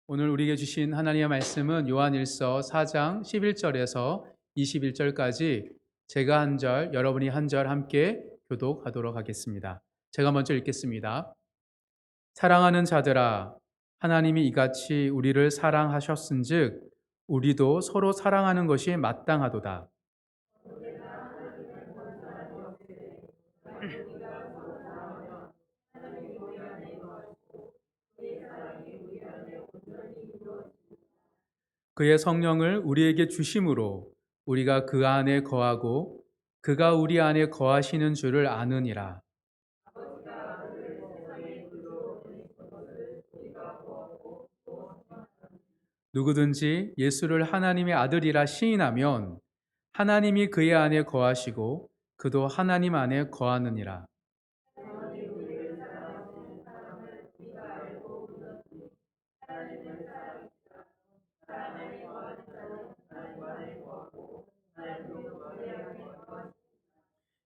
오늘 우리에게 주신 하나님의 말씀은 요한일서 4장 11절에서 21절까지 제가 한 절, 여러분이 한 절 함께 교독하도록 하겠습니다. 제가 먼저 읽겠습니다. 사랑하는 자들아, 하나님이 이같이 우리를 사랑하셨은즉 우리도 서로 사랑하는 것이 마땅하도다. 그의 성령을 우리에게 주심으로 우리가 그 안에 거하고 그가 우리 안에 거하시는 줄을 아느니라. 누구든지 예수를 하나님의 아들이라 시인하면 하나님이 그의 안에 거하시고 그도 하나님 안에 거하느니라.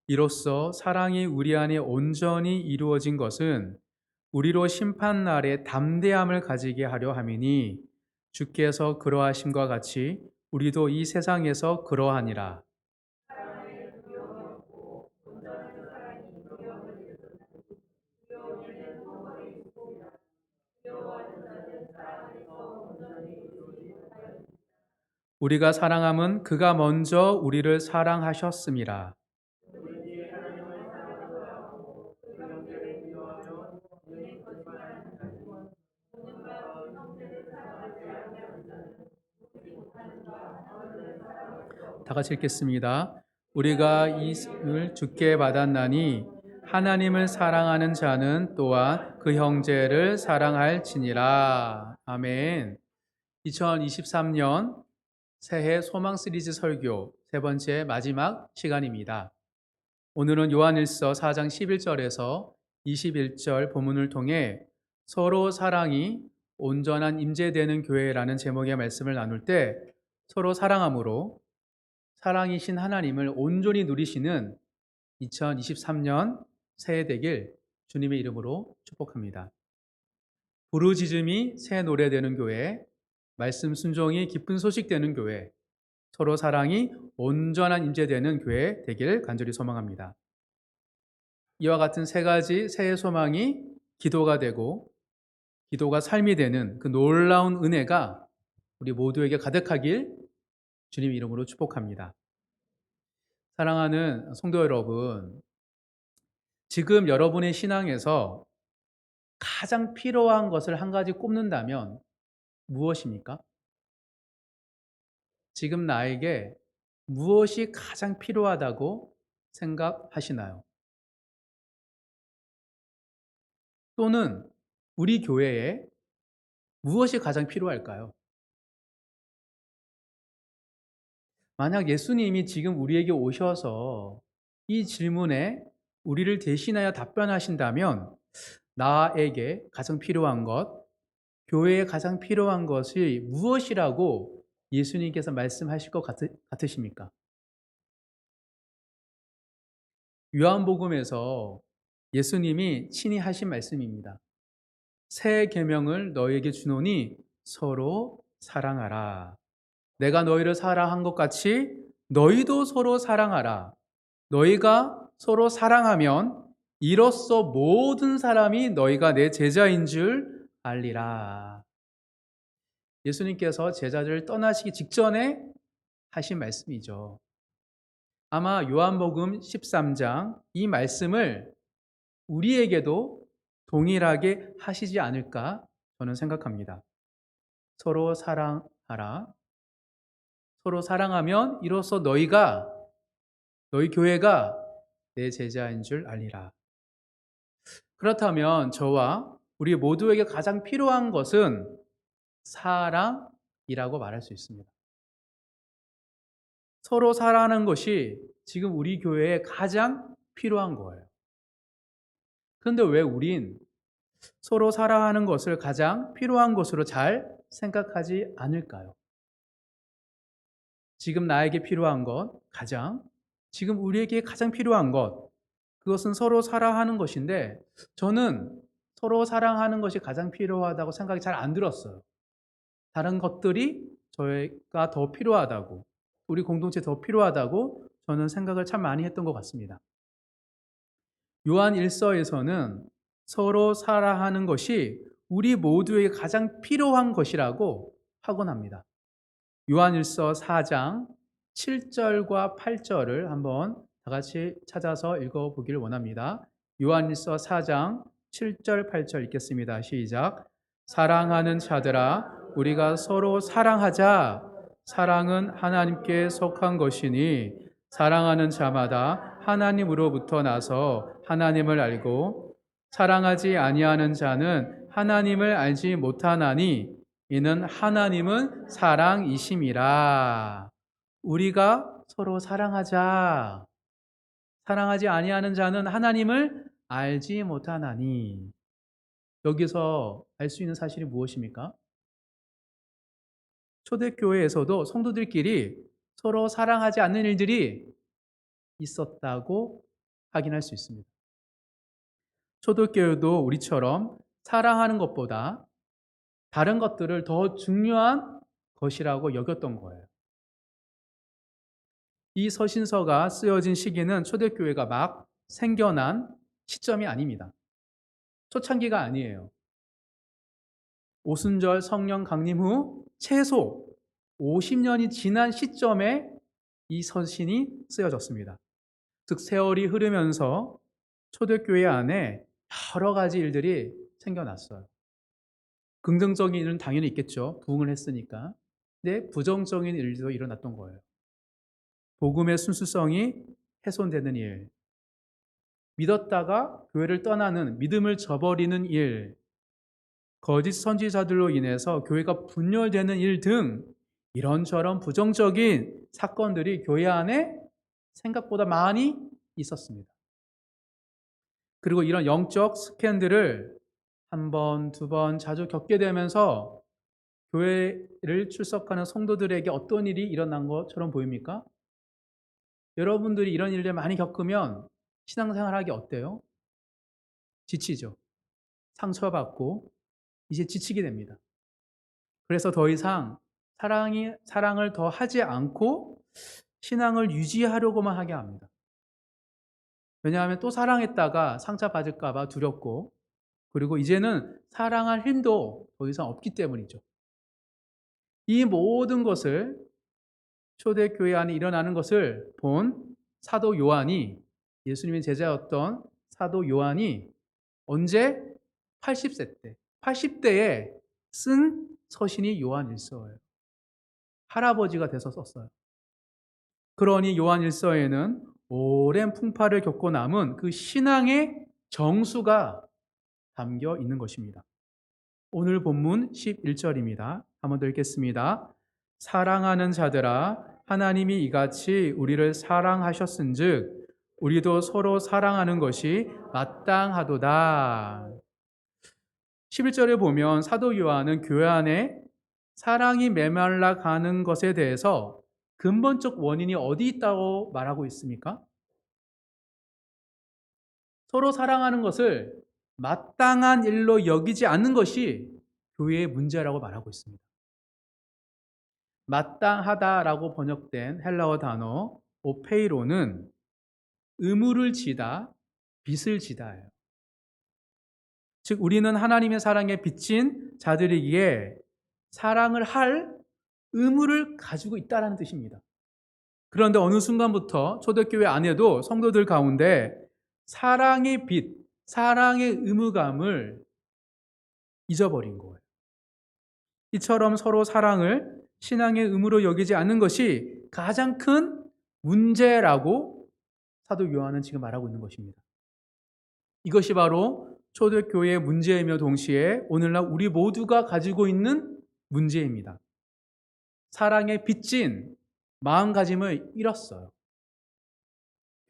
이로써 사랑이 우리 안에 온전히 이루어진 것은 우리로 심판 날에 담대함을 가지게 하려 함이니 주께서 그러하심과 같이 우리도 이 세상에서 그러하니라. 우리가 사랑함은 그가 먼저 우리를 사랑하셨음이라. 다 같이 읽겠습니다. 우리가 이을 주께 받았나니 하나님을 사랑하는 자는 또한 그 형제를 사랑할지니라. 아멘. 2023년 새해 소망 시리즈 설교 세 번째 마지막 시간입니다. 오늘은 요한일서 4장 11절에서 21절 본문을 통해 서로 사랑이 온전한 임재되는 교회라는 제목의 말씀을 나눌 때 서로 사랑함으로 사랑이신 하나님을 온전히 누리시는 2023년 새해 되길 주님의 이름으로 축복합니다. 부르짖음이 새 노래 되는 교회, 말씀 순종이 기쁜 소식 되는 교회, 서로 사랑이 온전한 임재되는 교회 되길 간절히 소망합니다. 이와 같은 세 가지 새해 소망이 기도가 되고 기도가 삶이 되는 그 놀라운 은혜가 우리 모두에게 가득하길 주님 이름으로 축복합니다. 사랑하는 성도 여러분, 지금 여러분의 신앙에서 가장 필요한 것을 한 가지 꼽는다면 무엇입니까? 지금 나에게 무엇이 가장 필요하다고 생각하시나요? 또는 우리 교회에 무엇이 가장 필요할까요? 만약 예수님이 지금 우리에게 오셔서 이 질문에 우리를 대신하여 답변하신다면 나에게 가장 필요한 것, 교회에 가장 필요한 것이 무엇이라고 예수님께서 말씀하실 것 같으십니까? 요한복음에서 예수님이 친히 하신 말씀입니다. 새 계명을 너희에게 주노니 서로 사랑하라. 내가 너희를 사랑한 것 같이 너희도 서로 사랑하라. 너희가 서로 사랑하면 이로써 모든 사람이 너희가 내 제자인 줄 알리라. 예수님께서 제자들을 떠나시기 직전에 하신 말씀이죠. 아마 요한복음 13장 이 말씀을 우리에게도 동일하게 하시지 않을까 저는 생각합니다. 서로 사랑하라. 서로 사랑하면 이로써 너희 교회가 내 제자인 줄 알리라. 그렇다면 저와 우리 모두에게 가장 필요한 것은 사랑이라고 말할 수 있습니다. 서로 사랑하는 것이 지금 우리 교회에 가장 필요한 거예요. 그런데 왜 우린 서로 사랑하는 것을 가장 필요한 것으로 잘 생각하지 않을까요? 지금 나에게 필요한 것, 지금 우리에게 가장 필요한 것, 그것은 서로 사랑하는 것인데 저는 서로 사랑하는 것이 가장 필요하다고 생각이 잘 안 들었어요. 다른 것들이 저희가 더 필요하다고, 우리 공동체 더 필요하다고 저는 생각을 참 많이 했던 것 같습니다. 요한 1서에서는 서로 사랑하는 것이 우리 모두에게 가장 필요한 것이라고 하곤합니다. 요한 1서 4장 7절과 8절을 한번 다 같이 찾아서 읽어보기를 원합니다. 요한 1서 4장 7절 8절 읽겠습니다. 시작. 사랑하는 자들아 우리가 서로 사랑하자. 사랑은 하나님께 속한 것이니 사랑하는 자마다 하나님으로부터 나서 하나님을 알고 사랑하지 아니하는 자는 하나님을 알지 못하나니 이는 하나님은 사랑이심이라. 우리가 서로 사랑하자. 사랑하지 아니하는 자는 하나님을 알지 못하나니. 여기서 알 수 있는 사실이 무엇입니까? 초대교회에서도 성도들끼리 서로 사랑하지 않는 일들이 있었다고 확인할 수 있습니다. 초대교회도 우리처럼 사랑하는 것보다 다른 것들을 더 중요한 것이라고 여겼던 거예요. 이 서신서가 쓰여진 시기는 초대교회가 막 생겨난 시점이 아닙니다. 초창기가 아니에요. 오순절 성령 강림 후 최소 50년이 지난 시점에 이 서신이 쓰여졌습니다. 즉 세월이 흐르면서 초대교회 안에 여러 가지 일들이 생겨났어요. 긍정적인 일은 당연히 있겠죠. 부흥을 했으니까. 근데 부정적인 일도 일어났던 거예요. 복음의 순수성이 훼손되는 일, 믿었다가 교회를 떠나는, 믿음을 저버리는 일, 거짓 선지자들로 인해서 교회가 분열되는 일 등 이런저런 부정적인 사건들이 교회 안에 생각보다 많이 있었습니다. 그리고 이런 영적 스캔들을 한 번, 두 번 자주 겪게 되면서 교회를 출석하는 성도들에게 어떤 일이 일어난 것처럼 보입니까? 여러분들이 이런 일들 많이 겪으면 신앙생활하기 어때요? 지치죠. 상처받고 이제 지치게 됩니다. 그래서 더 이상 사랑을 더 하지 않고 신앙을 유지하려고만 하게 합니다. 왜냐하면 또 사랑했다가 상처받을까봐 두렵고, 그리고 이제는 사랑할 힘도 더 이상 없기 때문이죠. 이 모든 것을 초대교회 안에 일어나는 것을 본 사도 요한이, 예수님의 제자였던 사도 요한이 언제? 80세 때, 80대에 쓴 서신이 요한 1서예요. 할아버지가 돼서 썼어요. 그러니 요한 1서에는 오랜 풍파를 겪고 남은 그 신앙의 정수가 담겨 있는 것입니다. 오늘 본문 11절입니다. 한번 더 읽겠습니다. 사랑하는 자들아 하나님이 이같이 우리를 사랑하셨은즉 우리도 서로 사랑하는 것이 마땅하도다. 11절에 보면 사도 요한은 교회 안에 사랑이 메말라 가는 것에 대해서 근본적 원인이 어디 있다고 말하고 있습니까? 서로 사랑하는 것을 마땅한 일로 여기지 않는 것이 교회의 문제라고 말하고 있습니다. 마땅하다라고 번역된 헬라어 단어 오페이로는 의무를 지다, 빚을 지다예요. 즉 우리는 하나님의 사랑에 빚진 자들이기에 사랑을 할 의무를 가지고 있다는 뜻입니다. 그런데 어느 순간부터 초대교회 안에도 성도들 가운데 사랑의 빚, 사랑의 의무감을 잊어버린 거예요. 이처럼 서로 사랑을 신앙의 의무로 여기지 않는 것이 가장 큰 문제라고 사도 요한은 지금 말하고 있는 것입니다. 이것이 바로 초대교회의 문제이며 동시에 오늘날 우리 모두가 가지고 있는 문제입니다. 사랑에 빚진 마음가짐을 잃었어요.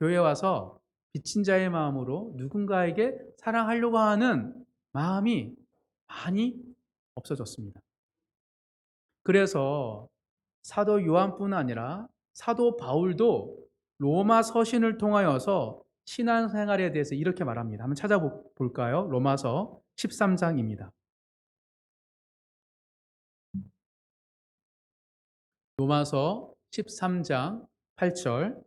교회에 와서 빚진 자의 마음으로 누군가에게 사랑하려고 하는 마음이 많이 없어졌습니다. 그래서 사도 요한뿐 아니라 사도 바울도 로마 서신을 통하여서 신앙생활에 대해서 이렇게 말합니다. 한번 찾아볼까요? 로마서 13장입니다. 로마서 13장 8절.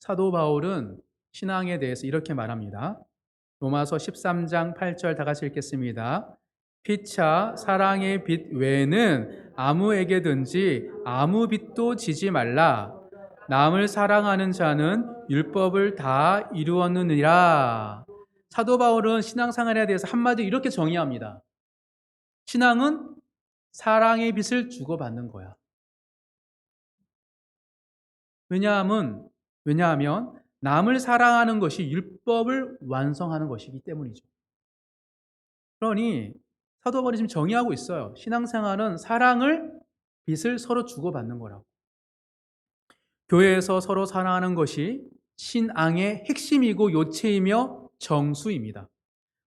사도 바울은 신앙에 대해서 이렇게 말합니다. 로마서 13장 8절 다 같이 읽겠습니다. 피차 사랑의 빛 외에는 아무에게든지 아무 빛도 지지 말라. 남을 사랑하는 자는 율법을 다 이루었느니라. 사도 바울은 신앙생활에 대해서 한마디 이렇게 정의합니다. 신앙은 사랑의 빛을 주고받는 거야. 왜냐하면 남을 사랑하는 것이 율법을 완성하는 것이기 때문이죠. 그러니 사도 바울이 지금 정의하고 있어요. 신앙생활은 사랑을, 빛을 서로 주고받는 거라고. 교회에서 서로 사랑하는 것이 신앙의 핵심이고 요체이며 정수입니다.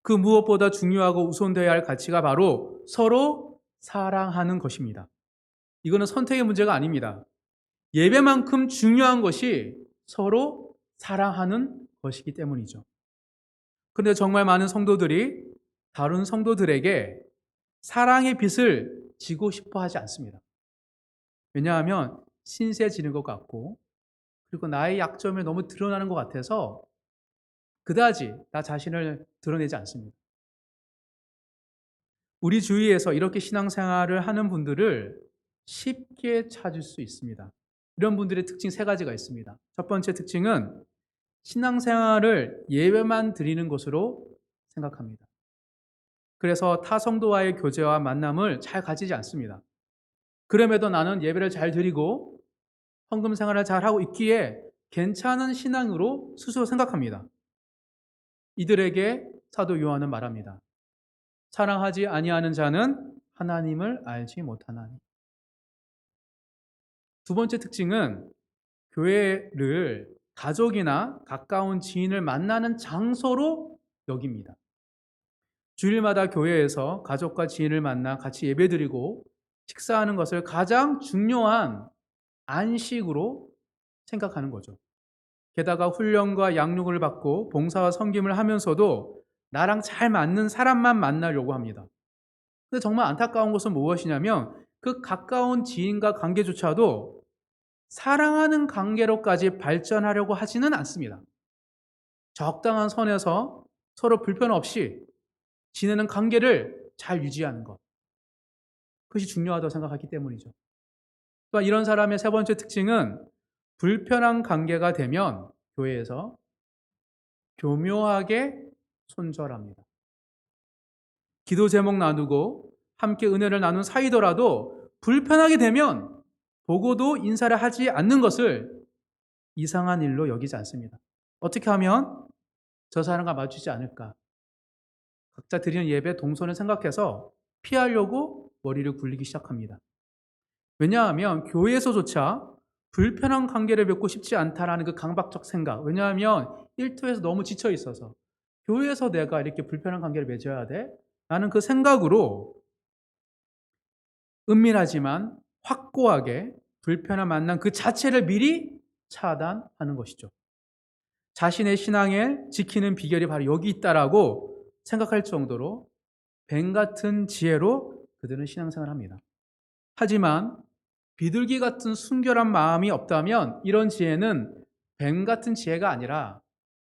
그 무엇보다 중요하고 우선되어야 할 가치가 바로 서로 사랑하는 것입니다. 이거는 선택의 문제가 아닙니다. 예배만큼 중요한 것이 서로 사랑하는 것이기 때문이죠. 그런데 정말 많은 성도들이 다른 성도들에게 사랑의 빛을 지고 싶어 하지 않습니다. 왜냐하면 신세지는 것 같고, 그리고 나의 약점이 너무 드러나는 것 같아서 그다지 나 자신을 드러내지 않습니다. 우리 주위에서 이렇게 신앙생활을 하는 분들을 쉽게 찾을 수 있습니다. 이런 분들의 특징 세 가지가 있습니다. 첫 번째 특징은 신앙생활을 예배만 드리는 것으로 생각합니다. 그래서 타 성도와의 교제와 만남을 잘 가지지 않습니다. 그럼에도 나는 예배를 잘 드리고 헌금 생활을 잘 하고 있기에 괜찮은 신앙으로 스스로 생각합니다. 이들에게 사도 요한은 말합니다. 사랑하지 아니하는 자는 하나님을 알지 못하나니. 두 번째 특징은 교회를 가족이나 가까운 지인을 만나는 장소로 여깁니다. 주일마다 교회에서 가족과 지인을 만나 같이 예배드리고 식사하는 것을 가장 중요한 안식으로 생각하는 거죠. 게다가 훈련과 양육을 받고 봉사와 섬김을 하면서도 나랑 잘 맞는 사람만 만나려고 합니다. 근데 정말 안타까운 것은 무엇이냐면 그 가까운 지인과 관계조차도 사랑하는 관계로까지 발전하려고 하지는 않습니다. 적당한 선에서 서로 불편 없이 지내는 관계를 잘 유지하는 것. 그것이 중요하다고 생각하기 때문이죠. 또한 이런 사람의 세 번째 특징은 불편한 관계가 되면 교회에서 교묘하게 손절합니다. 기도 제목 나누고 함께 은혜를 나눈 사이더라도 불편하게 되면 보고도 인사를 하지 않는 것을 이상한 일로 여기지 않습니다. 어떻게 하면 저 사람과 맞추지 않을까? 각자 드리는 예배 동선을 생각해서 피하려고 머리를 굴리기 시작합니다. 왜냐하면 교회에서조차 불편한 관계를 맺고 싶지 않다라는 그 강박적 생각. 왜냐하면 일터에서 너무 지쳐 있어서 교회에서 내가 이렇게 불편한 관계를 맺어야 돼? 라는 그 생각으로 은밀하지만 확고하게 불편한 만남 그 자체를 미리 차단하는 것이죠. 자신의 신앙을 지키는 비결이 바로 여기 있다라고 생각할 정도로 뱀 같은 지혜로 그들은 신앙생활을 합니다. 하지만 비둘기 같은 순결한 마음이 없다면 이런 지혜는 뱀 같은 지혜가 아니라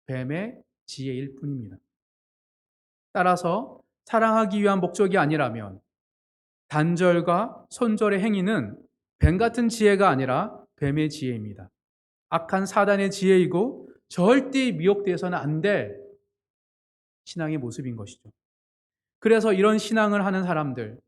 뱀의 지혜일 뿐입니다. 따라서 사랑하기 위한 목적이 아니라면 단절과 손절의 행위는 뱀 같은 지혜가 아니라 뱀의 지혜입니다. 악한 사단의 지혜이고 절대 미혹되어서는 안 될 신앙의 모습인 것이죠. 그래서 이런 신앙을 하는 사람들,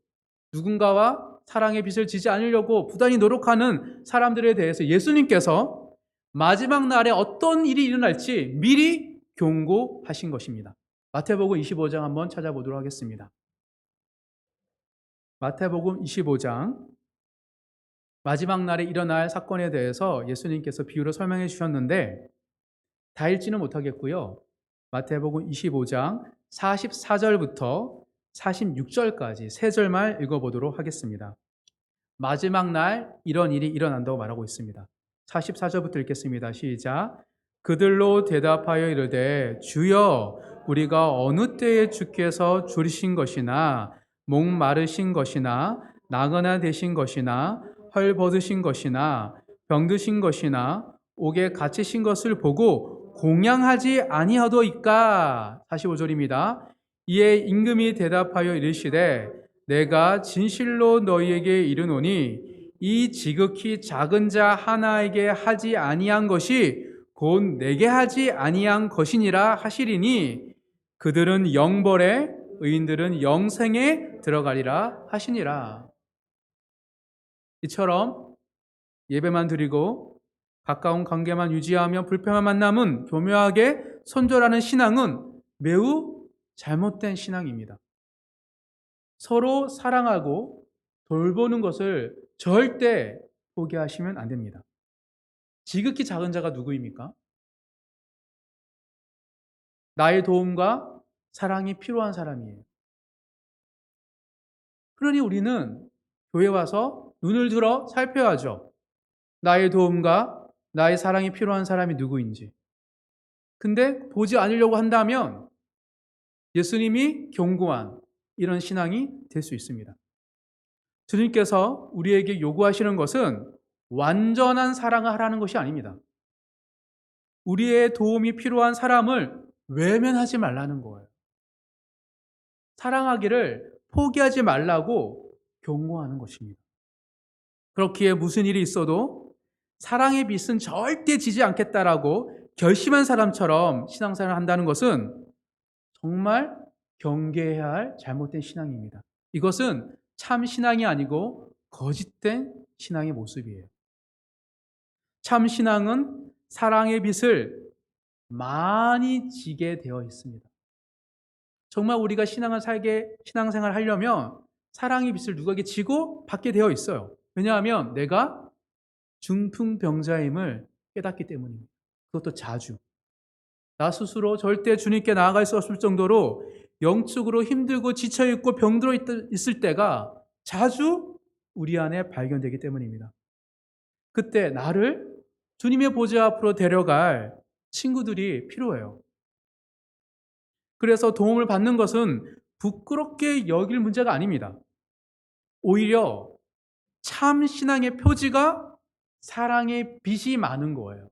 누군가와 사랑의 빛을 지지 않으려고 부단히 노력하는 사람들에 대해서 예수님께서 마지막 날에 어떤 일이 일어날지 미리 경고하신 것입니다. 마태복음 25장 한번 찾아보도록 하겠습니다. 마태복음 25장 마지막 날에 일어날 사건에 대해서 예수님께서 비유로 설명해 주셨는데 다 읽지는 못하겠고요. 마태복음 25장 44절부터 46절까지 세 절만 읽어보도록 하겠습니다. 마지막 날 이런 일이 일어난다고 말하고 있습니다. 44절부터 읽겠습니다. 시작. 그들로 대답하여 이르되 주여 우리가 어느 때에 주께서 줄이신 것이나 목마르신 것이나 나그나 되신 것이나 헐 벗으신 것이나 병드신 것이나 옥에 갇히신 것을 보고 공양하지 아니하도이까. 45절입니다. 이에 임금이 대답하여 이르시되 내가 진실로 너희에게 이르노니 이 지극히 작은 자 하나에게 하지 아니한 것이 곧 내게 하지 아니한 것이니라 하시리니 그들은 영벌에 의인들은 영생에 들어가리라 하시니라. 이처럼 예배만 드리고 가까운 관계만 유지하며 불편한 만남은 교묘하게 손절하는 신앙은 매우 잘못된 신앙입니다. 서로 사랑하고 돌보는 것을 절대 포기하시면 안 됩니다. 지극히 작은 자가 누구입니까? 나의 도움과 사랑이 필요한 사람이에요. 그러니 우리는 교회 와서 눈을 들어 살펴야죠. 나의 도움과 나의 사랑이 필요한 사람이 누구인지. 근데 보지 않으려고 한다면 예수님이 경고한 이런 신앙이 될 수 있습니다. 주님께서 우리에게 요구하시는 것은 완전한 사랑을 하라는 것이 아닙니다. 우리의 도움이 필요한 사람을 외면하지 말라는 거예요. 사랑하기를 포기하지 말라고 경고하는 것입니다. 그렇기에 무슨 일이 있어도 사랑의 빛은 절대 지지 않겠다라고 결심한 사람처럼 신앙생활을 한다는 것은 정말 경계해야 할 잘못된 신앙입니다. 이것은 참 신앙이 아니고 거짓된 신앙의 모습이에요. 참 신앙은 사랑의 빛을 많이 지게 되어 있습니다. 정말 우리가 신앙생활 하려면 사랑의 빛을 누구에게 지고 받게 되어 있어요. 왜냐하면 내가 중풍병자임을 깨닫기 때문입니다. 그것도 자주. 나 스스로 절대 주님께 나아갈 수 없을 정도로 영적으로 힘들고 지쳐있고 병들어 있을 때가 자주 우리 안에 발견되기 때문입니다. 그때 나를 주님의 보좌 앞으로 데려갈 친구들이 필요해요. 그래서 도움을 받는 것은 부끄럽게 여길 문제가 아닙니다. 오히려 참 신앙의 표지가 사랑의 빛이 많은 거예요.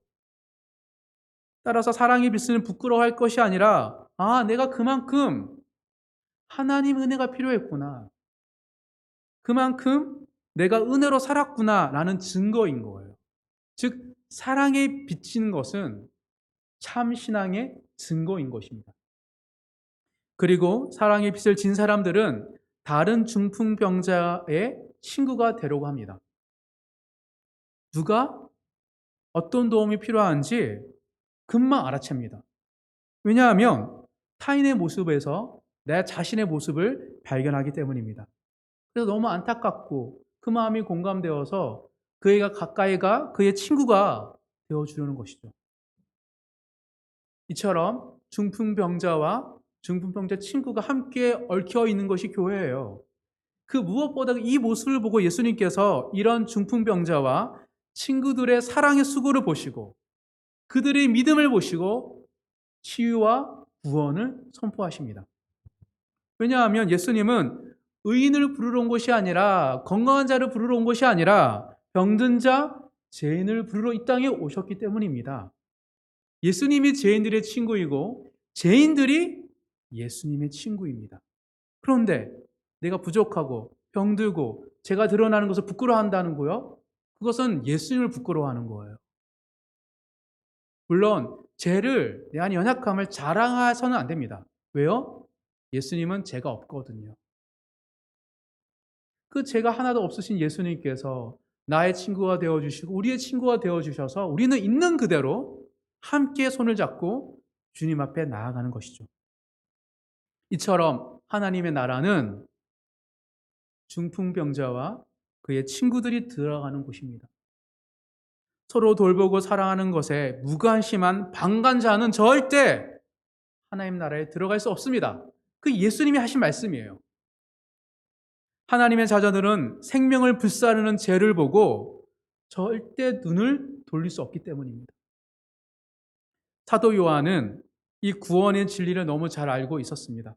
따라서 사랑의 빛은 부끄러워할 것이 아니라 내가 그만큼 하나님 은혜가 필요했구나. 그만큼 내가 은혜로 살았구나라는 증거인 거예요. 즉 사랑에 비치는 것은 참 신앙의 증거인 것입니다. 그리고 사랑의 빛을 진 사람들은 다른 중풍병자의 친구가 되려고 합니다. 누가 어떤 도움이 필요한지 금방 알아챕니다. 왜냐하면 타인의 모습에서 내 자신의 모습을 발견하기 때문입니다. 그래서 너무 안타깝고 그 마음이 공감되어서 그애가 가까이가 그의 친구가 되어주려는 것이죠. 이처럼 중풍병자와 중풍병자 친구가 함께 얽혀 있는 것이 교회예요. 그 무엇보다 이 모습을 보고 예수님께서 이런 중풍병자와 친구들의 사랑의 수고를 보시고 그들의 믿음을 보시고 치유와 구원을 선포하십니다. 왜냐하면 예수님은 의인을 부르러 온 것이 아니라 건강한 자를 부르러 온 것이 아니라 병든 자, 죄인을 부르러 이 땅에 오셨기 때문입니다. 예수님이 죄인들의 친구이고 죄인들이 예수님의 친구입니다. 그런데 내가 부족하고 병들고 죄가 드러나는 것을 부끄러워한다는 거요? 그것은 예수님을 부끄러워하는 거예요. 물론 죄를 내 안의 연약함을 자랑해서는 안 됩니다. 왜요? 예수님은 죄가 없거든요. 그 죄가 하나도 없으신 예수님께서 나의 친구가 되어주시고 우리의 친구가 되어주셔서 우리는 있는 그대로 함께 손을 잡고 주님 앞에 나아가는 것이죠. 이처럼 하나님의 나라는 중풍병자와 그의 친구들이 들어가는 곳입니다. 서로 돌보고 사랑하는 것에 무관심한 방관자는 절대 하나님 나라에 들어갈 수 없습니다. 그 예수님이 하신 말씀이에요. 하나님의 자녀들은 생명을 불사르는 죄를 보고 절대 눈을 돌릴 수 없기 때문입니다. 사도 요한은 이 구원의 진리를 너무 잘 알고 있었습니다.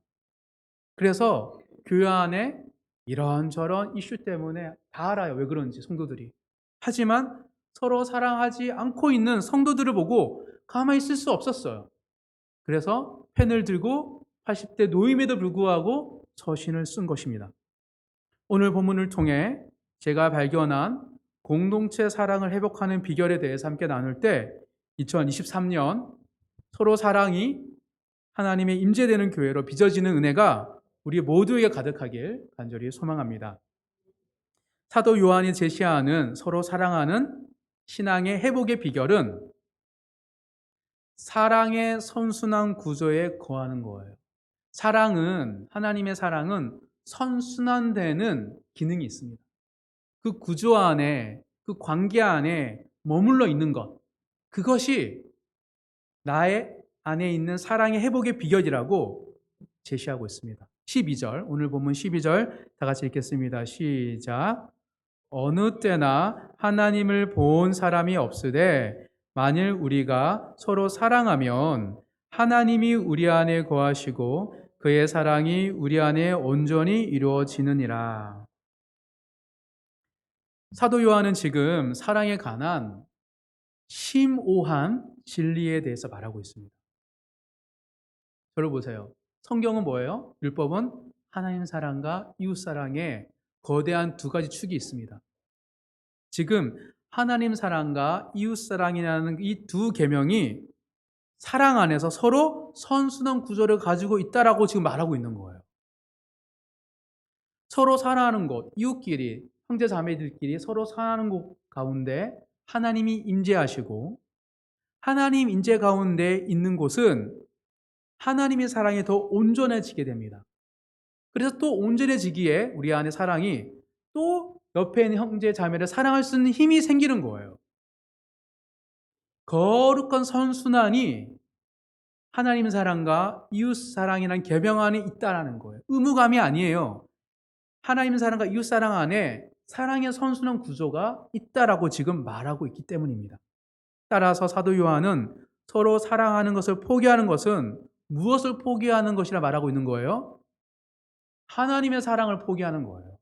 그래서 교회 안에 이런저런 이슈 때문에 다 알아요. 왜 그런지 성도들이. 하지만 서로 사랑하지 않고 있는 성도들을 보고 가만히 있을 수 없었어요. 그래서 펜을 들고 80대 노임에도 불구하고 서신을 쓴 것입니다. 오늘 본문을 통해 제가 발견한 공동체 사랑을 회복하는 비결에 대해서 함께 나눌 때 2023년 서로 사랑이 하나님의 임재되는 교회로 빚어지는 은혜가 우리 모두에게 가득하길 간절히 소망합니다. 사도 요한이 제시하는 서로 사랑하는 신앙의 회복의 비결은 사랑의 선순환 구조에 거하는 거예요. 하나님의 사랑은 선순환되는 기능이 있습니다. 그 구조 안에, 그 관계 안에 머물러 있는 것. 그것이 나의 안에 있는 사랑의 회복의 비결이라고 제시하고 있습니다. 12절, 오늘 본문 12절 다 같이 읽겠습니다. 시작. 어느 때나 하나님을 본 사람이 없으되 만일 우리가 서로 사랑하면 하나님이 우리 안에 거하시고 그의 사랑이 우리 안에 온전히 이루어지느니라. 사도 요한은 지금 사랑에 관한 심오한 진리에 대해서 말하고 있습니다. 저를 보세요. 성경은 뭐예요? 율법은 하나님 사랑과 이웃 사랑의 거대한 두 가지 축이 있습니다. 지금 하나님 사랑과 이웃 사랑이라는 이 두 계명이 사랑 안에서 서로 선순환 구조를 가지고 있다라고 지금 말하고 있는 거예요. 서로 사랑하는 것, 이웃끼리, 형제 자매들끼리 서로 사랑하는 것 가운데 하나님이 임재하시고 하나님 임재 가운데 있는 곳은 하나님의 사랑이 더 온전해지게 됩니다. 그래서 또 온전해지기에 우리 안에 사랑이 또 옆에 있는 형제 자매를 사랑할 수 있는 힘이 생기는 거예요. 거룩한 선순환이 하나님 사랑과 이웃 사랑이라는 계명 안에 있다라는 거예요. 의무감이 아니에요. 하나님 사랑과 이웃 사랑 안에 사랑의 선순환 구조가 있다라고 지금 말하고 있기 때문입니다. 따라서 사도 요한은 서로 사랑하는 것을 포기하는 것은 무엇을 포기하는 것이라 말하고 있는 거예요? 하나님의 사랑을 포기하는 거예요.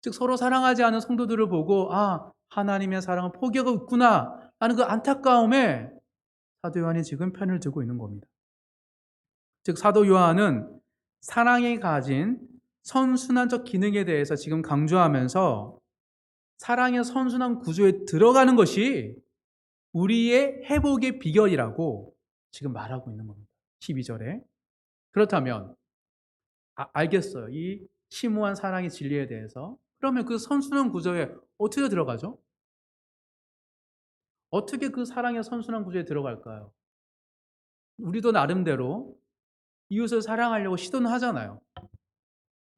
즉 서로 사랑하지 않은 성도들을 보고 하나님의 사랑을 포기하고 있구나 라는 그 안타까움에 사도 요한이 지금 편을 들고 있는 겁니다. 즉 사도 요한은 사랑이 가진 선순환적 기능에 대해서 지금 강조하면서 사랑의 선순환 구조에 들어가는 것이 우리의 회복의 비결이라고 지금 말하고 있는 겁니다. 12절에. 그렇다면 알겠어요. 이 심오한 사랑의 진리에 대해서. 그러면 그 선순환 구조에 어떻게 들어가죠? 어떻게 그 사랑의 선순환 구조에 들어갈까요? 우리도 나름대로 이웃을 사랑하려고 시도는 하잖아요.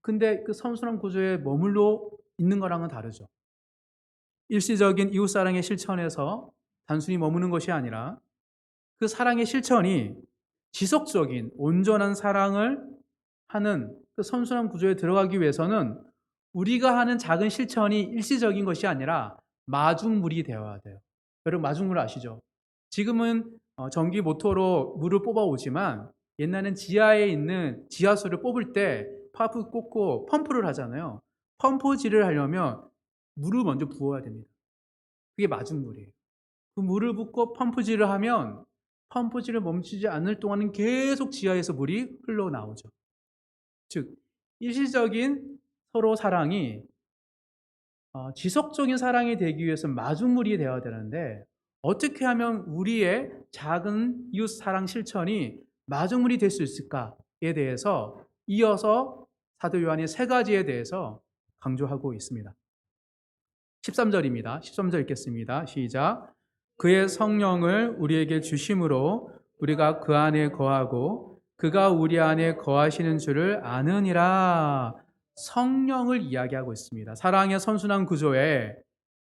근데 그 선순환 구조에 머물러 있는 거랑은 다르죠. 일시적인 이웃사랑의 실천에서 단순히 머무는 것이 아니라 그 사랑의 실천이 지속적인 온전한 사랑을 하는 그 선순환 구조에 들어가기 위해서는 우리가 하는 작은 실천이 일시적인 것이 아니라 마중물이 되어야 돼요. 여러분 마중물 아시죠? 지금은 전기 모터로 물을 뽑아오지만 옛날엔 지하에 있는 지하수를 뽑을 때 파프 꽂고 펌프를 하잖아요. 펌프질을 하려면 물을 먼저 부어야 됩니다. 그게 마중물이에요. 그 물을 붓고 펌프질을 하면 펌프질을 멈추지 않을 동안은 계속 지하에서 물이 흘러나오죠. 즉 일시적인 서로 사랑이 지속적인 사랑이 되기 위해서는 마중물이 되어야 되는데 어떻게 하면 우리의 작은 이웃 사랑 실천이 마중물이 될 수 있을까에 대해서 이어서 사도 요한이 세 가지에 대해서 강조하고 있습니다. 13절입니다. 13절 읽겠습니다. 시작. 그의 성령을 우리에게 주심으로 우리가 그 안에 거하고 그가 우리 안에 거하시는 줄을 아느니라. 성령을 이야기하고 있습니다. 사랑의 선순환 구조에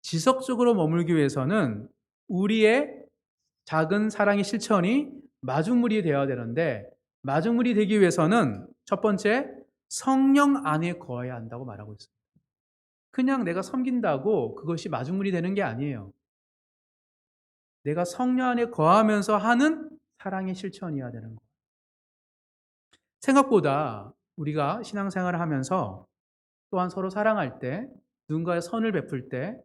지속적으로 머물기 위해서는 우리의 작은 사랑의 실천이 마중물이 되어야 되는데 마중물이 되기 위해서는 첫 번째 성령 안에 거해야 한다고 말하고 있습니다. 그냥 내가 섬긴다고 그것이 마중물이 되는 게 아니에요. 내가 성령 안에 거하면서 하는 사랑의 실천이어야 되는 거예요. 생각보다 우리가 신앙생활을 하면서 또한 서로 사랑할 때, 누군가의 선을 베풀 때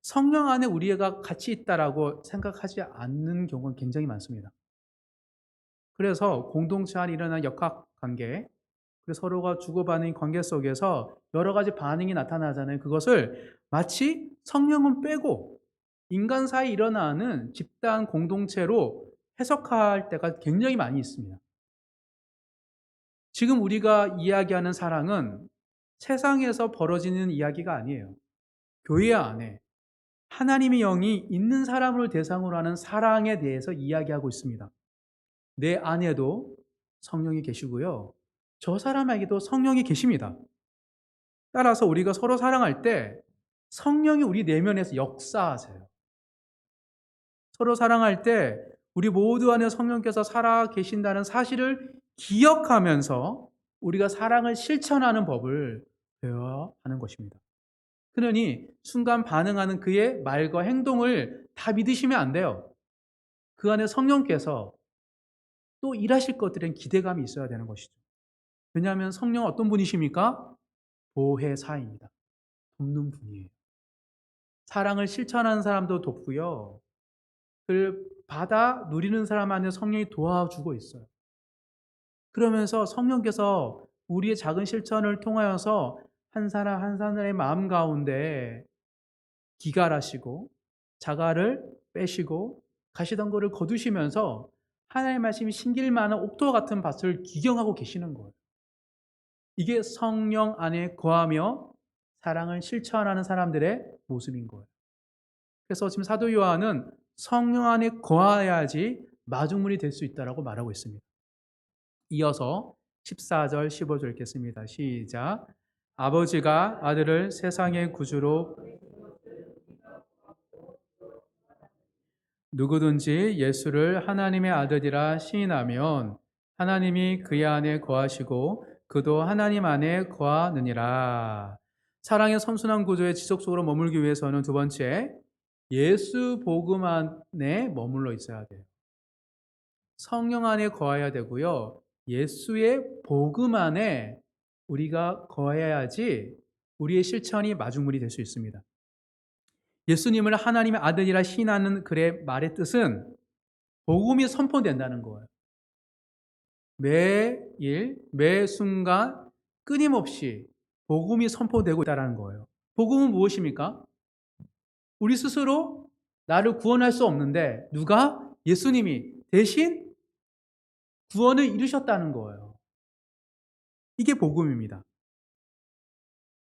성령 안에 우리가 같이 있다라고 생각하지 않는 경우가 굉장히 많습니다. 그래서 공동체 안에 일어나는 역학관계, 그리고 서로가 주고받는 관계 속에서 여러 가지 반응이 나타나잖아요. 그것을 마치 성령은 빼고 인간 사이에 일어나는 집단 공동체로 해석할 때가 굉장히 많이 있습니다. 지금 우리가 이야기하는 사랑은 세상에서 벌어지는 이야기가 아니에요. 교회 안에 하나님의 영이 있는 사람을 대상으로 하는 사랑에 대해서 이야기하고 있습니다. 내 안에도 성령이 계시고요. 저 사람에게도 성령이 계십니다. 따라서 우리가 서로 사랑할 때 성령이 우리 내면에서 역사하세요. 서로 사랑할 때 우리 모두 안에 성령께서 살아 계신다는 사실을 기억하면서 우리가 사랑을 실천하는 법을 배워야 하는 것입니다. 그러니 순간 반응하는 그의 말과 행동을 다 믿으시면 안 돼요. 그 안에 성령께서 또 일하실 것들엔 기대감이 있어야 되는 것이죠. 왜냐하면 성령은 어떤 분이십니까? 보혜사입니다. 돕는 분이에요. 사랑을 실천하는 사람도 돕고요. 그를 받아 누리는 사람 안에 성령이 도와주고 있어요. 그러면서 성령께서 우리의 작은 실천을 통하여서 한 사람 한 사람의 마음 가운데 기갈하시고 자갈을 빼시고 가시던 거를 거두시면서 하나님의 말씀이 심길 만한 옥토와 같은 밭을 기경하고 계시는 거예요. 이게 성령 안에 거하며 사랑을 실천하는 사람들의 모습인 거예요. 그래서 지금 사도 요한은 성령 안에 거해야지 마중물이 될 수 있다라고 말하고 있습니다. 이어서 14절, 15절 읽겠습니다. 시작. 아버지가 아들을 세상의 구주로 누구든지 예수를 하나님의 아들이라 시인하면 하나님이 그의 안에 거하시고 그도 하나님 안에 거하느니라. 사랑의 선순환 구조의 지속적으로 머물기 위해서는 두 번째, 예수 복음 안에 머물러 있어야 돼요. 성령 안에 거해야 되고요. 예수의 복음 안에 우리가 거해야지 우리의 실천이 마중물이 될 수 있습니다. 예수님을 하나님의 아들이라 시인하는 글의 말의 뜻은 복음이 선포된다는 거예요. 매일, 매 순간 끊임없이 복음이 선포되고 있다는 거예요. 복음은 무엇입니까? 우리 스스로 나를 구원할 수 없는데 누가? 예수님이 대신 구원을 이루셨다는 거예요. 이게 복음입니다.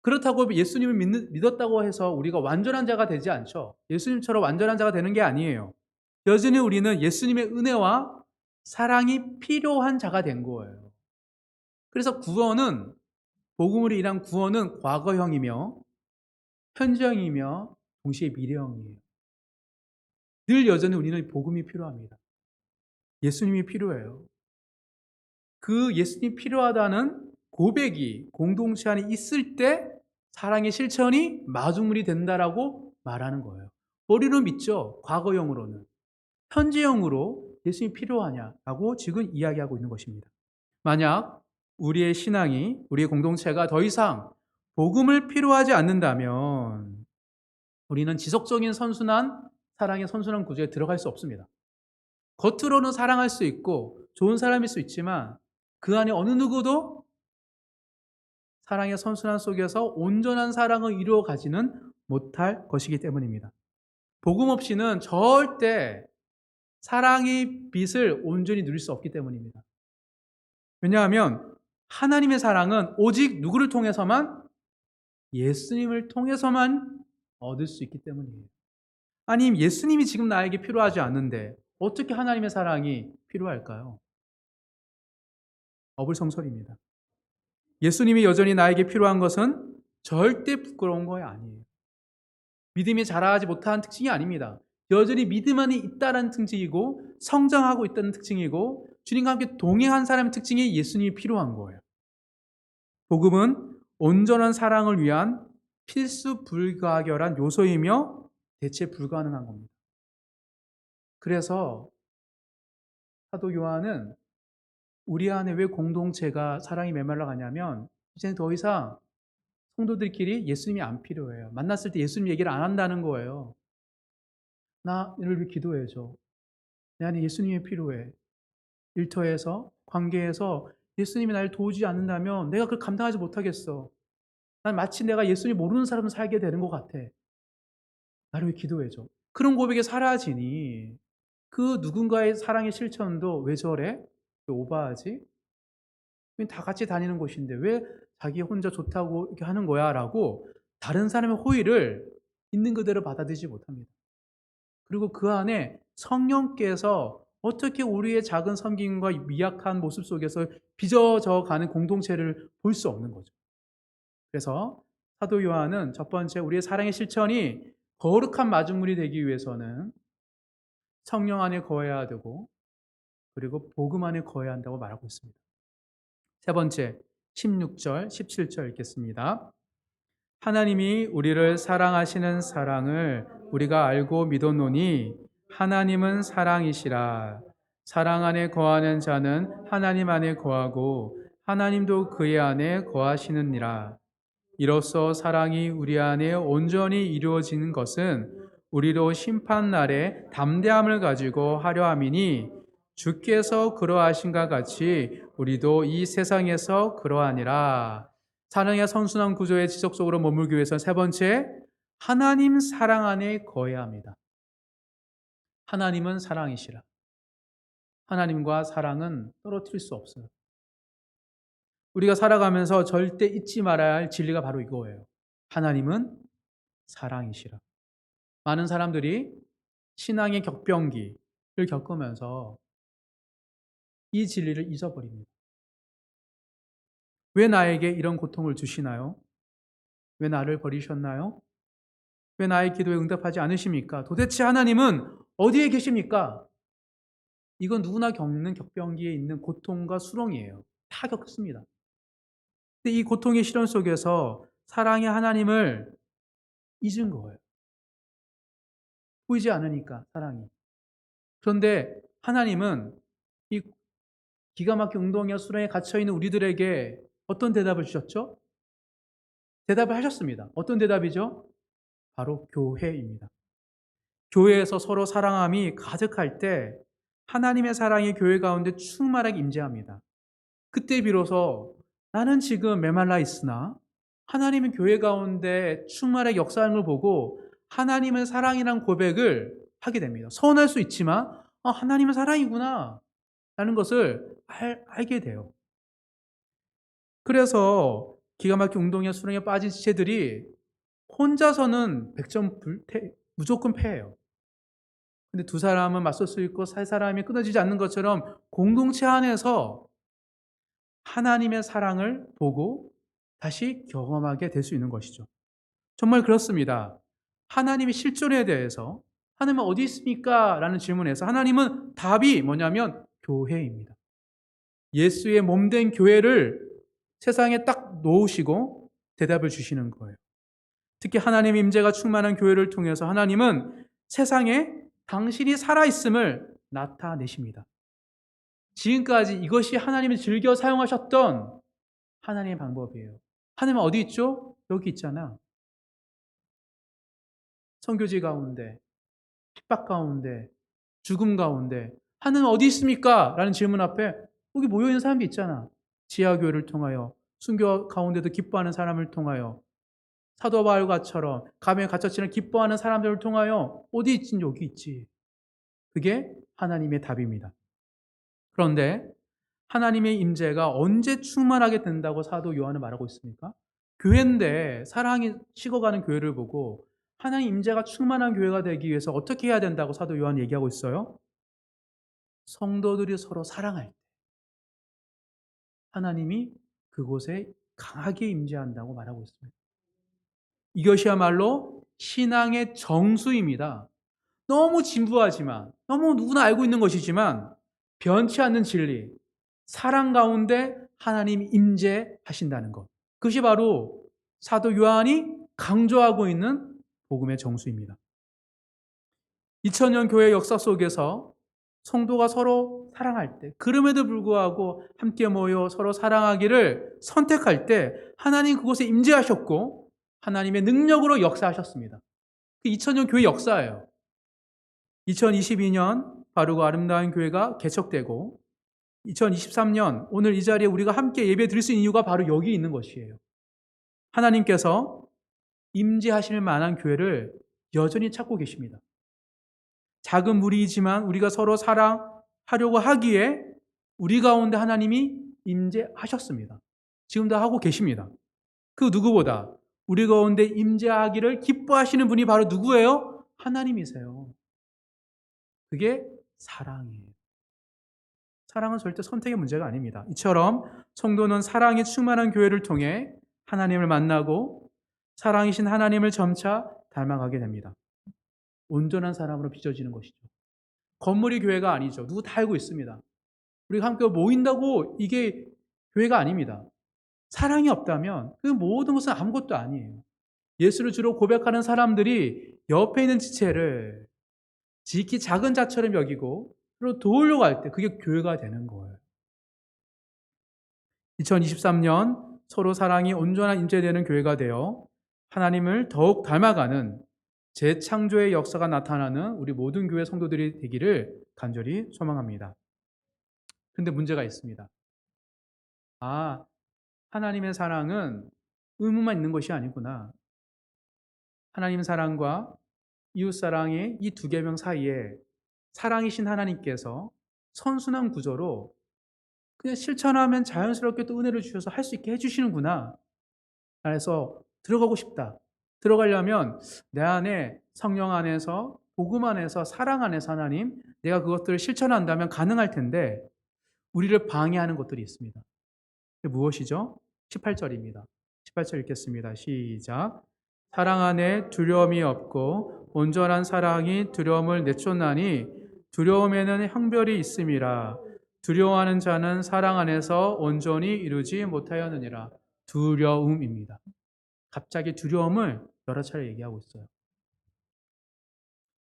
그렇다고 예수님을 믿었다고 해서 우리가 완전한 자가 되지 않죠. 예수님처럼 완전한 자가 되는 게 아니에요. 여전히 우리는 예수님의 은혜와 사랑이 필요한 자가 된 거예요. 그래서 구원은, 복음으로 인한 구원은 과거형이며 현재형이며 동시에 미래형이에요. 늘 여전히 우리는 복음이 필요합니다. 예수님이 필요해요. 그 예수님이 필요하다는 고백이 공동체 안에 있을 때 사랑의 실천이 마중물이 된다라고 말하는 거예요. 머리로 믿죠. 과거형으로는. 현재형으로 예수님이 필요하냐라고 지금 이야기하고 있는 것입니다. 만약 우리의 신앙이, 우리의 공동체가 더 이상 복음을 필요하지 않는다면 우리는 지속적인 선순환, 사랑의 선순환 구조에 들어갈 수 없습니다. 겉으로는 사랑할 수 있고 좋은 사람일 수 있지만 그 안에 어느 누구도 사랑의 선순환 속에서 온전한 사랑을 이루어가지는 못할 것이기 때문입니다. 복음 없이는 절대 사랑의 빛을 온전히 누릴 수 없기 때문입니다. 왜냐하면 하나님의 사랑은 오직 누구를 통해서만? 예수님을 통해서만 얻을 수 있기 때문이에요. 아니, 예수님이 지금 나에게 필요하지 않는데 어떻게 하나님의 사랑이 필요할까요? 어불성설입니다. 예수님이 여전히 나에게 필요한 것은 절대 부끄러운 거 아니에요. 믿음이 자라지 못한 특징이 아닙니다. 여전히 믿음 안에 있다는 특징이고 성장하고 있다는 특징이고 주님과 함께 동행한 사람의 특징이 예수님이 필요한 거예요. 복음은 온전한 사랑을 위한 필수 불가결한 요소이며 대체 불가능한 겁니다. 그래서 사도 요한은 우리 안에 왜 공동체가 사랑이 메말라 가냐면 이제는 더 이상 성도들끼리 예수님이 안 필요해요. 만났을 때 예수님 얘기를 안 한다는 거예요. 나를 위해 기도해 줘. 내 안에 예수님이 필요해. 일터에서, 관계에서 예수님이 나를 도우지 않는다면 내가 그걸 감당하지 못하겠어. 난 마치 내가 예수님 모르는 사람을 살게 되는 것 같아. 나를 위해 기도해 줘. 그런 고백이 사라지니 그 누군가의 사랑의 실천도 왜 저래? 왜 오버하지? 다 같이 다니는 곳인데 왜 자기 혼자 좋다고 이렇게 하는 거야? 라고 다른 사람의 호의를 있는 그대로 받아들이지 못합니다. 그리고 그 안에 성령께서 어떻게 우리의 작은 섬김과 미약한 모습 속에서 빚어져 가는 공동체를 볼 수 없는 거죠. 그래서 사도 요한은 첫 번째 우리의 사랑의 실천이 거룩한 마중물이 되기 위해서는 성령 안에 거해야 되고 그리고 복음 안에 거해야 한다고 말하고 있습니다. 세 번째 16절, 17절 읽겠습니다. 하나님이 우리를 사랑하시는 사랑을 우리가 알고 믿었노니 하나님은 사랑이시라. 사랑 안에 거하는 자는 하나님 안에 거하고 하나님도 그의 안에 거하시느니라. 이로써 사랑이 우리 안에 온전히 이루어지는 것은 우리로 심판날에 담대함을 가지고 하려 함이니 주께서 그러하신가 같이 우리도 이 세상에서 그러하니라. 사랑의 선순환 구조의 지속 속으로 머물기 위해서 세 번째, 하나님 사랑 안에 거해야 합니다. 하나님은 사랑이시라. 하나님과 사랑은 떨어뜨릴 수 없어요. 우리가 살아가면서 절대 잊지 말아야 할 진리가 바로 이거예요. 하나님은 사랑이시라. 많은 사람들이 신앙의 격변기를 겪으면서 이 진리를 잊어버립니다. 왜 나에게 이런 고통을 주시나요? 왜 나를 버리셨나요? 왜 나의 기도에 응답하지 않으십니까? 도대체 하나님은 어디에 계십니까? 이건 누구나 겪는 격변기에 있는 고통과 수렁이에요. 다 겪습니다. 근데 이 고통의 시련 속에서 사랑의 하나님을 잊은 거예요. 보이지 않으니까 사랑이. 그런데 하나님은 이 기가 막힌 운동의 수렁에 갇혀있는 우리들에게 어떤 대답을 주셨죠? 대답을 하셨습니다. 어떤 대답이죠? 바로 교회입니다. 교회에서 서로 사랑함이 가득할 때 하나님의 사랑이 교회 가운데 충만하게 임재합니다. 그때 비로소 나는 지금 메말라 있으나 하나님은 교회 가운데 충만하게 역사하는 걸 보고 하나님은 사랑이란 고백을 하게 됩니다. 서운할 수 있지만 하나님은 사랑이구나 라는 것을 알게 돼요. 그래서 기가 막힌 운동의 수렁에 빠진 지체들이 혼자서는 100점 무조건 패해요. 근데 두 사람은 맞설 수 있고 세 사람이 끊어지지 않는 것처럼 공동체 안에서 하나님의 사랑을 보고 다시 경험하게 될 수 있는 것이죠. 정말 그렇습니다. 하나님의 실존에 대해서 하나님은 어디 있습니까? 라는 질문에서 하나님은 답이 뭐냐면 교회입니다. 예수의 몸된 교회를 세상에 딱 놓으시고 대답을 주시는 거예요. 특히 하나님의 임재가 충만한 교회를 통해서 하나님은 세상에 당신이 살아있음을 나타내십니다. 지금까지 이것이 하나님이 즐겨 사용하셨던 하나님의 방법이에요. 하나님은 어디 있죠? 여기 있잖아. 선교지 가운데, 핍박 가운데, 죽음 가운데 하나님은 어디 있습니까? 라는 질문 앞에 여기 모여있는 사람도 있잖아. 지하교회를 통하여 순교 가운데도 기뻐하는 사람을 통하여 사도 바울과처럼 감에 갇혀지는 기뻐하는 사람들을 통하여 어디 있지? 여기 있지. 그게 하나님의 답입니다. 그런데 하나님의 임재가 언제 충만하게 된다고 사도 요한은 말하고 있습니까? 교회인데 사랑이 식어가는 교회를 보고 하나님 임재가 충만한 교회가 되기 위해서 어떻게 해야 된다고 사도 요한이 얘기하고 있어요? 성도들이 서로 사랑할 때 하나님이 그곳에 강하게 임재한다고 말하고 있습니다. 이것이야말로 신앙의 정수입니다. 너무 진부하지만 너무 누구나 알고 있는 것이지만 변치 않는 진리, 사랑 가운데 하나님이 임재하신다는 것. 그것이 바로 사도 요한이 강조하고 있는 복음의 정수입니다. 2000년 교회 역사 속에서 성도가 서로 사랑할 때, 그럼에도 불구하고 함께 모여 서로 사랑하기를 선택할 때 하나님 그곳에 임재하셨고 하나님의 능력으로 역사하셨습니다. 그 2000년 교회 역사예요. 2022년 바르고 아름다운 교회가 개척되고 2023년 오늘 이 자리에 우리가 함께 예배 드릴 수 있는 이유가 바로 여기 있는 것이에요. 하나님께서 임재하실 만한 교회를 여전히 찾고 계십니다. 작은 무리이지만 우리가 서로 사랑하려고 하기에 우리 가운데 하나님이 임재하셨습니다. 지금도 하고 계십니다. 그 누구보다 우리 가운데 임재하기를 기뻐하시는 분이 바로 누구예요? 하나님이세요. 그게 사랑이에요. 사랑은 절대 선택의 문제가 아닙니다. 이처럼 성도는 사랑이 충만한 교회를 통해 하나님을 만나고 사랑이신 하나님을 점차 닮아가게 됩니다. 온전한 사람으로 빚어지는 것이죠. 건물이 교회가 아니죠. 누구 다 알고 있습니다. 우리가 함께 모인다고 이게 교회가 아닙니다. 사랑이 없다면 그 모든 것은 아무것도 아니에요. 예수를 주로 고백하는 사람들이 옆에 있는 지체를 지극히 작은 자처럼 여기고 그리고 도우려고 할 때 그게 교회가 되는 거예요. 2023년 서로 사랑이 온전한 임재되는 교회가 되어 하나님을 더욱 닮아가는 재창조의 역사가 나타나는 우리 모든 교회 성도들이 되기를 간절히 소망합니다. 근데 문제가 있습니다. 하나님의 사랑은 의무만 있는 것이 아니구나. 하나님 사랑과 이웃 사랑의 이 두 계명 사이에 사랑이신 하나님께서 선순환 구조로 그냥 실천하면 자연스럽게 또 은혜를 주셔서 할 수 있게 해주시는구나. 그래서 들어가고 싶다. 들어가려면 내 안에 성령 안에서 복음 안에서 사랑 안에서 하나님 내가 그것들을 실천한다면 가능할 텐데 우리를 방해하는 것들이 있습니다. 그게 무엇이죠? 18절입니다. 18절 읽겠습니다. 시작. 사랑 안에 두려움이 없고 온전한 사랑이 두려움을 내쫓나니 두려움에는 형별이 있음이라. 두려워하는 자는 사랑 안에서 온전히 이루지 못하였느니라. 두려움입니다. 갑자기 두려움을 여러 차례 얘기하고 있어요.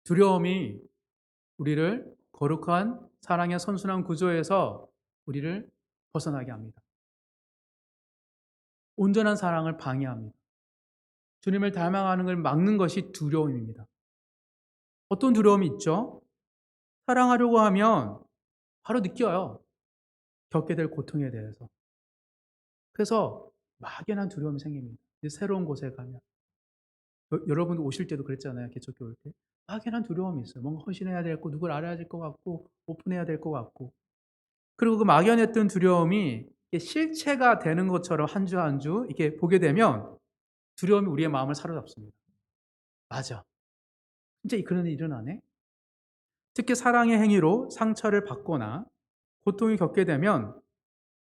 두려움이 우리를 거룩한 사랑의 선순환 구조에서 우리를 벗어나게 합니다. 온전한 사랑을 방해합니다. 주님을 닮아가는 걸 막는 것이 두려움입니다. 어떤 두려움이 있죠? 사랑하려고 하면 바로 느껴요. 겪게 될 고통에 대해서. 그래서 막연한 두려움이 생깁니다. 새로운 곳에 가면. 여러분 오실 때도 그랬잖아요. 개척교회 올 때. 막연한 두려움이 있어요. 뭔가 헌신해야 될 거, 누굴 알아야 될 것 같고, 오픈해야 될 것 같고. 그리고 그 막연했던 두려움이 실체가 되는 것처럼 한 주 한 주 이렇게 보게 되면 두려움이 우리의 마음을 사로잡습니다. 맞아. 진짜 그런 일이 일어나네? 특히 사랑의 행위로 상처를 받거나 고통을 겪게 되면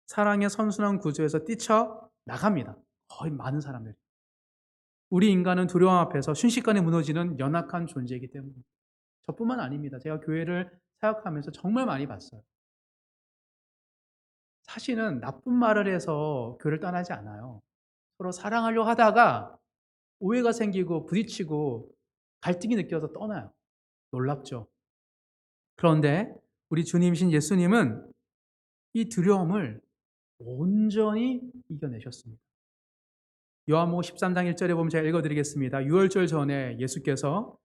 사랑의 선순환 구조에서 뛰쳐 나갑니다. 거의 많은 사람들이. 우리 인간은 두려움 앞에서 순식간에 무너지는 연약한 존재이기 때문입니다. 저뿐만 아닙니다. 제가 교회를 사역하면서 정말 많이 봤어요. 사실은 나쁜 말을 해서 교회를 떠나지 않아요. 서로 사랑하려고 하다가 오해가 생기고 부딪히고 갈등이 느껴서 떠나요. 놀랍죠? 그런데 우리 주님이신 예수님은 이 두려움을 온전히 이겨내셨습니다. 요한복음 13장 1절에 보면 제가 읽어드리겠습니다. 유월절 전에 예수께서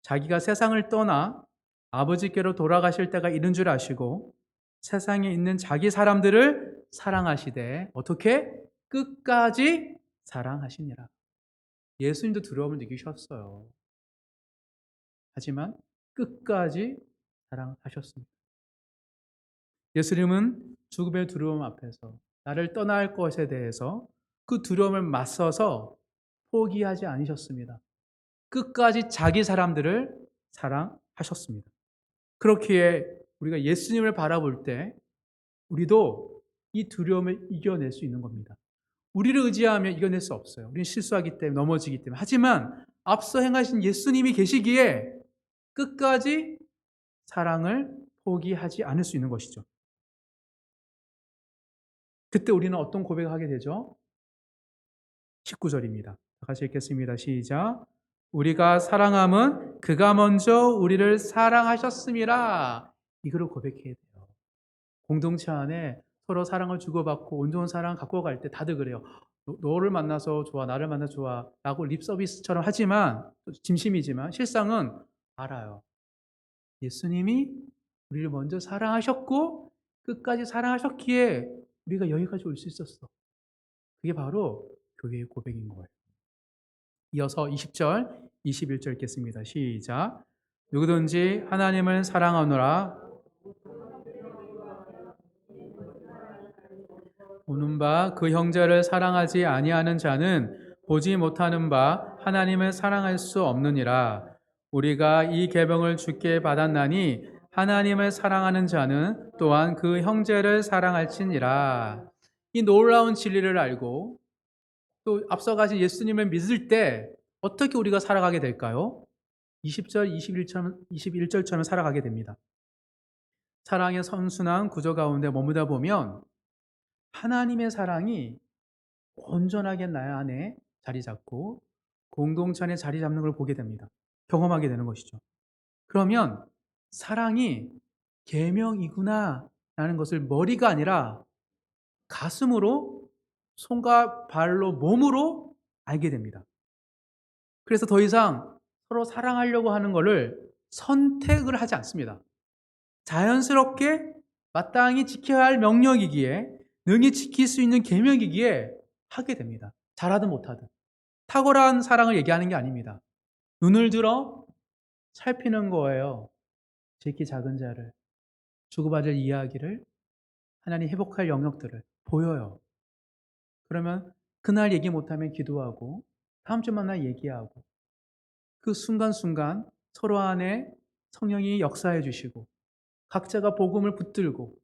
자기가 세상을 떠나 아버지께로 돌아가실 때가 이른 줄 아시고 세상에 있는 자기 사람들을 사랑하시되 어떻게? 끝까지 사랑하시니라. 예수님도 두려움을 느끼셨어요. 하지만 끝까지 사랑하셨습니다. 예수님은 죽음의 두려움 앞에서 나를 떠날 것에 대해서 그 두려움을 맞서서 포기하지 않으셨습니다. 끝까지 자기 사람들을 사랑하셨습니다. 그렇기에 우리가 예수님을 바라볼 때 우리도 이 두려움을 이겨낼 수 있는 겁니다. 우리를 의지하면 이겨낼 수 없어요. 우리는 실수하기 때문에 넘어지기 때문에. 하지만 앞서 행하신 예수님이 계시기에 끝까지 사랑을 포기하지 않을 수 있는 것이죠. 그때 우리는 어떤 고백을 하게 되죠? 19절입니다. 같이 읽겠습니다. 시작. 우리가 사랑함은 그가 먼저 우리를 사랑하셨음이라. 이거를 고백해야 돼요. 공동체 안에 서로 사랑을 주고받고 온전한 사랑을 갖고 갈 때 다들 그래요. 너를 만나서 좋아, 나를 만나서 좋아 라고 립 서비스처럼 하지만, 진심이지만 실상은 알아요. 예수님이 우리를 먼저 사랑하셨고 끝까지 사랑하셨기에 우리가 여기까지 올 수 있었어. 그게 바로 교회의 고백인 거예요. 이어서 20절, 21절 읽겠습니다. 시작. 누구든지 하나님을 사랑하노라 보는 바 그 형제를 사랑하지 아니하는 자는 보지 못하는 바 하나님을 사랑할 수 없느니라. 우리가 이 계명을 주께 받았나니 하나님을 사랑하는 자는 또한 그 형제를 사랑할지니라. 이 놀라운 진리를 알고 또 앞서가신 예수님을 믿을 때 어떻게 우리가 살아가게 될까요? 20절, 21절처럼 살아가게 됩니다. 사랑의 선순환 구조 가운데 머무다 보면 하나님의 사랑이 온전하게 나 안에 자리 잡고 공동체 안에 자리 잡는 걸 보게 됩니다. 경험하게 되는 것이죠. 그러면 사랑이 계명이구나 라는 것을 머리가 아니라 가슴으로, 손과 발로, 몸으로 알게 됩니다. 그래서 더 이상 서로 사랑하려고 하는 것을 선택을 하지 않습니다. 자연스럽게 마땅히 지켜야 할 명령이기에, 능히 지킬 수 있는 계명이기에 하게 됩니다. 잘하든 못하든. 탁월한 사랑을 얘기하는 게 아닙니다. 눈을 들어 살피는 거예요. 지키 작은 자를, 주고받을 이야기를, 하나님 회복할 영역들을 보여요. 그러면 그날 얘기 못하면 기도하고 다음 주 만나 얘기하고 그 순간순간 서로 안에 성령이 역사해 주시고 각자가 복음을 붙들고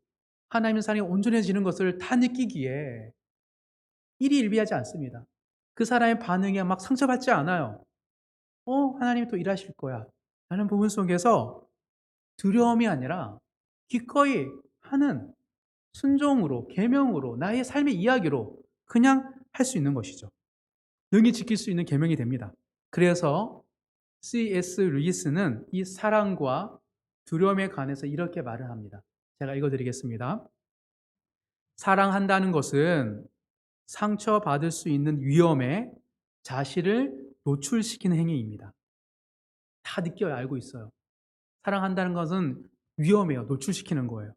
하나님의 사랑이 온전해지는 것을 다 느끼기에 일희일비하지 않습니다. 그 사람의 반응에 막 상처받지 않아요. 하나님이 또 일하실 거야 라는 부분 속에서 두려움이 아니라 기꺼이 하는 순종으로, 계명으로, 나의 삶의 이야기로 그냥 할 수 있는 것이죠. 능히 지킬 수 있는 계명이 됩니다. 그래서 C.S. 루이스는 이 사랑과 두려움에 관해서 이렇게 말을 합니다. 제가 읽어드리겠습니다. 사랑한다는 것은 상처받을 수 있는 위험에 자신을 노출시키는 행위입니다. 다 느껴요. 알고 있어요. 사랑한다는 것은 위험해요. 노출시키는 거예요.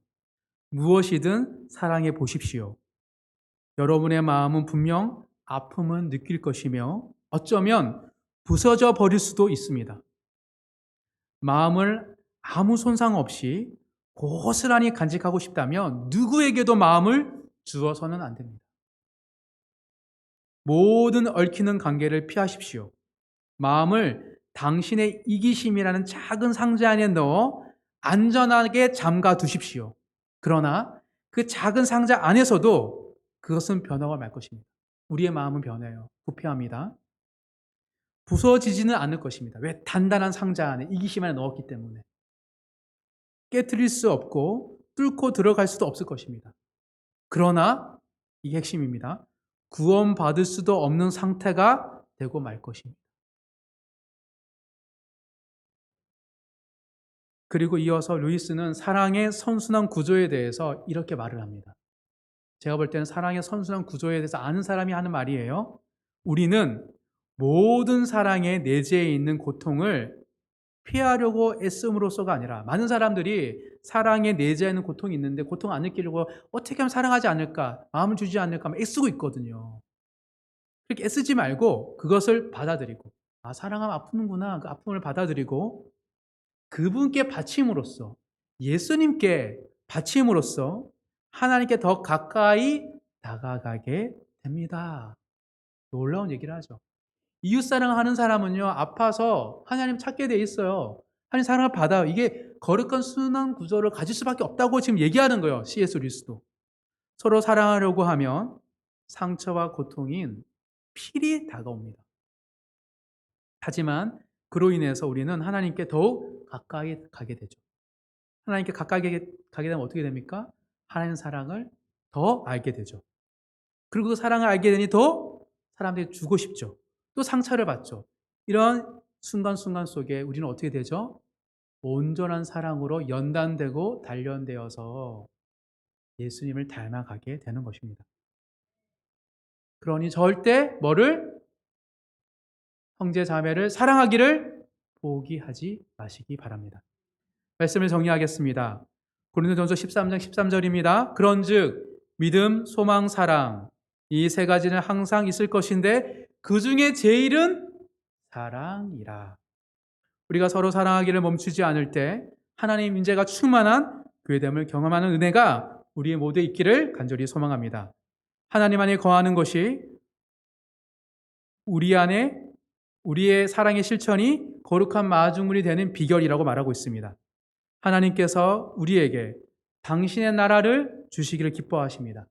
무엇이든 사랑해 보십시오. 여러분의 마음은 분명 아픔은 느낄 것이며 어쩌면 부서져 버릴 수도 있습니다. 마음을 아무 손상 없이 고스란히 간직하고 싶다면 누구에게도 마음을 주어서는 안 됩니다. 모든 얽히는 관계를 피하십시오. 마음을 당신의 이기심이라는 작은 상자 안에 넣어 안전하게 잠가 두십시오. 그러나 그 작은 상자 안에서도 그것은 변화가 말 것입니다. 우리의 마음은 변해요. 부패합니다. 부서지지는 않을 것입니다. 왜? 단단한 상자 안에 이기심 안에 넣었기 때문에. 깨트릴 수 없고 뚫고 들어갈 수도 없을 것입니다. 그러나 이게 핵심입니다. 구원받을 수도 없는 상태가 되고 말 것입니다. 그리고 이어서 루이스는 사랑의 선순환 구조에 대해서 이렇게 말을 합니다. 제가 볼 때는 사랑의 선순환 구조에 대해서 아는 사람이 하는 말이에요. 우리는 모든 사랑의 내재해 있는 고통을 피하려고 애씀으로써가 아니라, 많은 사람들이 사랑에 내재해 있는 고통이 있는데 고통 안 느끼려고 어떻게 하면 사랑하지 않을까, 마음을 주지 않을까 애쓰고 있거든요. 그렇게 애쓰지 말고 그것을 받아들이고, 사랑하면 아프는구나, 그 아픔을 받아들이고 그분께 바침으로써, 예수님께 바침으로써 하나님께 더 가까이 다가가게 됩니다. 놀라운 얘기를 하죠. 이웃사랑을 하는 사람은요, 아파서 하나님 찾게 돼 있어요. 하나님 사랑을 받아요. 이게 거룩한 순환 구조를 가질 수밖에 없다고 지금 얘기하는 거예요. C.S. 루이스도. 서로 사랑하려고 하면 상처와 고통인 필히 다가옵니다. 하지만 그로 인해서 우리는 하나님께 더욱 가까이 가게 되죠. 하나님께 가까이 가게 되면 어떻게 됩니까? 하나님의 사랑을 더 알게 되죠. 그리고 그 사랑을 알게 되니 더 사람들이 주고 싶죠. 또 상처를 받죠. 이런 순간순간 속에 우리는 어떻게 되죠? 온전한 사랑으로 연단되고 단련되어서 예수님을 닮아가게 되는 것입니다. 그러니 절대 뭐를? 형제 자매를 사랑하기를 포기하지 마시기 바랍니다. 말씀을 정리하겠습니다. 고린도전서 13장 13절입니다. 그런즉 믿음, 소망, 사랑 이 세 가지는 항상 있을 것인데 그 중에 제일은 사랑이라. 우리가 서로 사랑하기를 멈추지 않을 때 하나님 인재가 충만한 교회됨을 경험하는 은혜가 우리 모두에 있기를 간절히 소망합니다. 하나님 안에 거하는 것이 우리 안에 우리의 사랑의 실천이 거룩한 마중물이 되는 비결이라고 말하고 있습니다. 하나님께서 우리에게 당신의 나라를 주시기를 기뻐하십니다.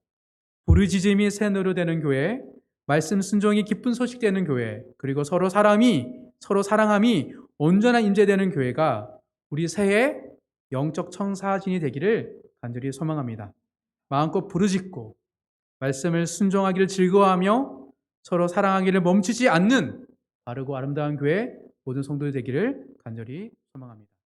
부르짖음이 새 노래되는 교회, 말씀 순종이 기쁜 소식 되는 교회, 그리고 서로 사랑함이 온전한 임재되는 교회가 우리 새해 영적 청사진이 되기를 간절히 소망합니다. 마음껏 부르짖고 말씀을 순종하기를 즐거워하며 서로 사랑하기를 멈추지 않는 바르고 아름다운 교회 모든 성도들 되기를 간절히 소망합니다.